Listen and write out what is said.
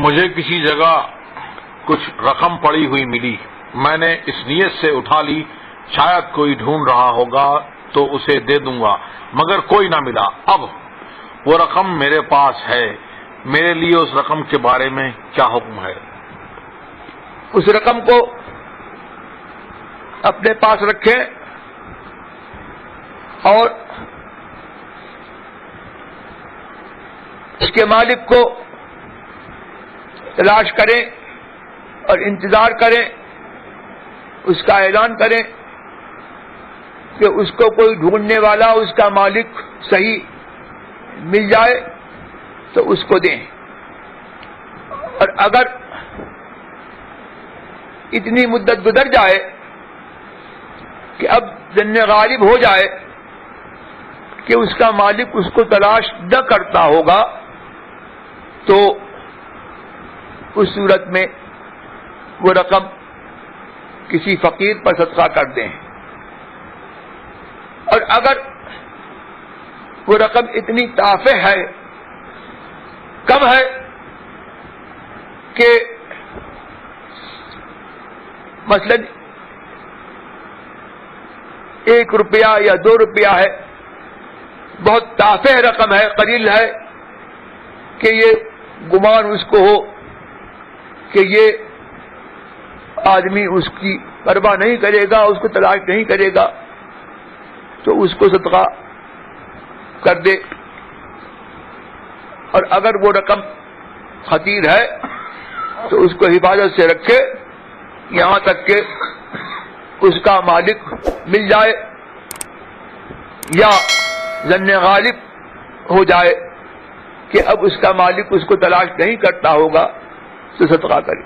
مجھے کسی جگہ کچھ رقم پڑی ہوئی ملی، میں نے اس نیت سے اٹھا لی شاید کوئی ڈھونڈ رہا ہوگا تو اسے دے دوں گا، مگر کوئی نہ ملا۔ اب وہ رقم میرے پاس ہے، میرے لیے اس رقم کے بارے میں کیا حکم ہے؟ اس رقم کو اپنے پاس رکھیں اور اس کے مالک کو تلاش کریں اور انتظار کریں، اس کا اعلان کریں کہ اس کو کوئی ڈھونڈنے والا، اس کا مالک صحیح مل جائے تو اس کو دیں۔ اور اگر اتنی مدت گزر جائے کہ اب ظن غالب ہو جائے کہ اس کا مالک اس کو تلاش نہ کرتا ہوگا تو اس صورت میں وہ رقم کسی فقیر پر صدقہ کر دیں۔ اور اگر وہ رقم اتنی تافہ ہے، کم ہے کہ مثلا 1 روپیہ یا 2 روپیہ ہے، بہت تافہ رقم ہے، قلیل ہے کہ یہ گمان اس کو ہو کہ یہ آدمی اس کی پرواہ نہیں کرے گا، اس کو تلاش نہیں کرے گا، تو اس کو صدقہ کر دے۔ اور اگر وہ رقم خطیر ہے تو اس کو حفاظت سے رکھے یہاں تک کہ اس کا مالک مل جائے یا ظن غالب ہو جائے کہ اب اس کا مالک اس کو تلاش نہیں کرتا ہوگا تو صدقہ کرے۔